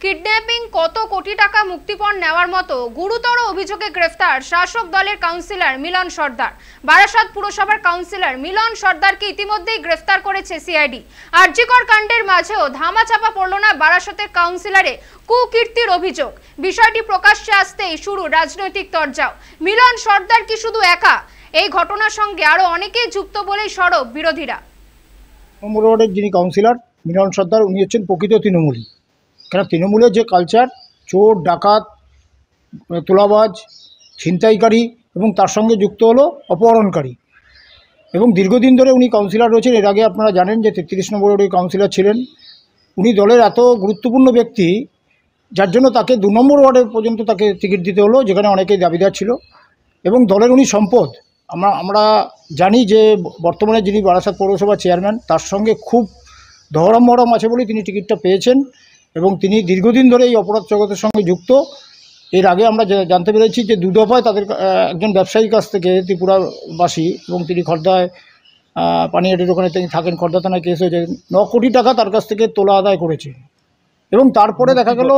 Kidnapping, কত কোটি টাকা মুক্তিপণ নেওয়ার মতো গুরুতর অভিযোগে গ্রেফতার শাসক দলের কাউন্সিলর মিলন সর্দার। বারাসাত পুরসভার কাউন্সিলর মিলন সর্দারকে ইতিমধ্যেই গ্রেফতার করেছে সিআইডি। আরজিকর কাণ্ডের মাঝেও ধামাচাপা পড়ল না বারাসাতের কাউন্সিলরে কুকীর্তির অভিযোগ। বিষয়টি প্রকাশ্যে আসতেই শুরু রাজনৈতিক তরজাও। মিলন সর্দার কি শুধু একা? এই ঘটনার সঙ্গে আরো অনেকেই যুক্ত বলেই সরব বিরোধীরা। নম্বর যিনি কাউন্সিলর মিলন সর্দার, উনি হচ্ছেন প্রকৃত তৃণমূলী। কেন তৃণমূলের যে কালচার, চোর ডাকাত তোলাবাজ ছিনতাইকারী এবং তার সঙ্গে যুক্ত হলো অপহরণকারী, এবং দীর্ঘদিন ধরে উনি কাউন্সিলর রয়েছেন। এর আগে আপনারা জানেন যে 33 নম্বর ওয়ার্ডের কাউন্সিলর ছিলেন। উনি দলের এত গুরুত্বপূর্ণ ব্যক্তি, যার জন্য তাকে 2 নম্বর ওয়ার্ডে পর্যন্ত তাকে টিকিট দিতে হলো, যেখানে অনেকেই দাবিদার ছিল। এবং দলের উনি সম্পদ। আমরা জানি যে বর্তমানে যিনি বারাসাত পৌরসভা চেয়ারম্যান, তার সঙ্গে খুব ধরম মরম আছে বলেই তিনি টিকিটটা পেয়েছেন, এবং তিনি দীর্ঘদিন ধরে এই অপরাধ জগতের সঙ্গে যুক্ত। এর আগে আমরা জানতে পেরেছি যে 2 দফায় তাদের একজন ব্যবসায়ীর কাছ থেকে, ত্রিপুরাবাসী, এবং তিনি খর্দায় পানিহাটির ওখানে তিনি থাকেন, খর্দা থানায় কেস হয়েছে, 9 কোটি টাকা তার কাছ থেকে তোলা আদায় করেছে। এবং তারপরে দেখা গেল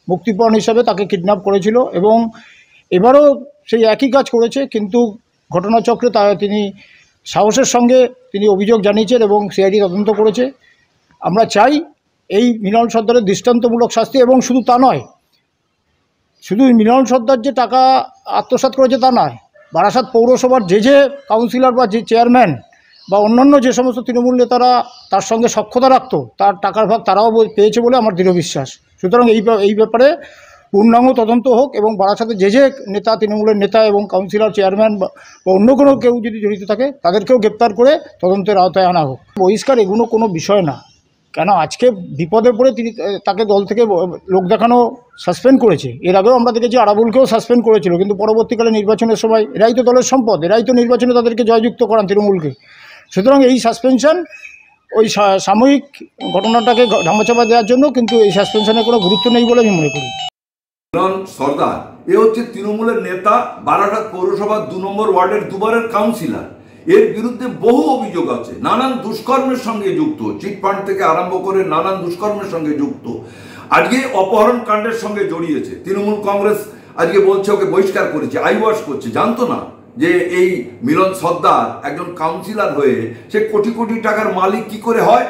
মুক্তিপণ হিসাবে তাকে কিডন্যাপ করেছিল, এবং এবারও সেই একই কাজ করেছে। কিন্তু ঘটনাচক্রে তিনি সাহসের সঙ্গে তিনি অভিযোগ জানিয়েছেন এবং সিআইডি তদন্ত করেছে। আমরা চাই এই মিলন সর্দারের দৃষ্টান্তমূলক শাস্তি। এবং শুধু তা নয়, শুধু মিলন সর্দার যে টাকা আত্মসাৎ করেছে তা নয়, বারাসাত পৌরসভার যে কাউন্সিলর বা যে চেয়ারম্যান বা অন্যান্য যে সমস্ত তৃণমূল নেতারা তার সঙ্গে সখ্যতা রাখত, তার টাকার ভাগ তারাও পেয়েছে বলে আমার দৃঢ় বিশ্বাস। সুতরাং এই ব্যাপারে পূর্ণাঙ্গ তদন্ত হোক, এবং বারাসাতে যে নেতা, তৃণমূলের নেতা এবং কাউন্সিলর, চেয়ারম্যান বা অন্য কেউ যদি জড়িত থাকে তাদেরকেও গ্রেপ্তার করে তদন্তের আওতায় আনা হোক। বহিষ্কার এগুলো কোনো বিষয় না। কেন আজকে বিপদে পড়ে তাকে দল থেকে লোক দেখানো সাসপেন্ড করেছে। এর আগেও আমরা দেখেছি আরাবুলকেও সাসপেন্ড করেছিল, কিন্তু পরবর্তীকালে নির্বাচনের সময় এরাই তো দলের সম্পদ, এরাই তো নির্বাচনে তাদেরকে জয়যুক্ত করান তৃণমূলকে। সুতরাং এই সাসপেনশন ওই সাময়িক ঘটনাটাকে ধামাচাপা দেওয়ার জন্য, কিন্তু এই সাসপেনশনের কোনো গুরুত্ব নেই বলে আমি মনে করি। মিলন সর্দার এ হচ্ছে তৃণমূলের নেতা, বারাসাত পৌরসভার 2 নম্বর ওয়ার্ডের দুবারের কাউন্সিলর। এর বিরুদ্ধে বহু অভিযোগ আছে, নানান দুষ্কর্মের সঙ্গে যুক্ত, চিটফান্ড থেকে আরম্ভ করে নানান দুষ্কর্মের সঙ্গে যুক্ত। আজকে অপহরণ কাণ্ডের সঙ্গে জড়িয়েছে। তৃণমূল কংগ্রেস আজকে বলছে ওকে বহিষ্কার করেছে, আইওয়াশ করছে। জানতো না যে এই মিলন সর্দার একজন কাউন্সিলর হয়ে সে কোটি কোটি টাকার মালিক কি করে হয়।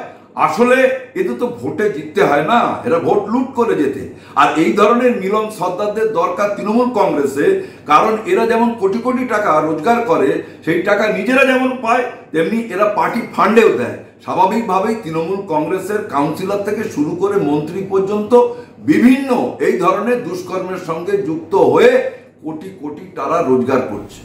আসলে এতে তো ভোটে জিততে হয় না, এরা ভোট লুট করে যেতে। আর এই ধরনের মিলন সর্দারদের দরকার তৃণমূল কংগ্রেসে, কারণ এরা যেমন কোটি কোটি টাকা রোজগার করে, সেই টাকা নিজেরা যেমন পায়, তেমনি এরা পার্টি ফান্ডেও দেয়। স্বাভাবিকভাবেই তৃণমূল কংগ্রেসের কাউন্সিলর থেকে শুরু করে মন্ত্রী পর্যন্ত বিভিন্ন এই ধরনের দুষ্কর্মের সঙ্গে যুক্ত হয়ে কোটি কোটি টাকা রোজগার করছে।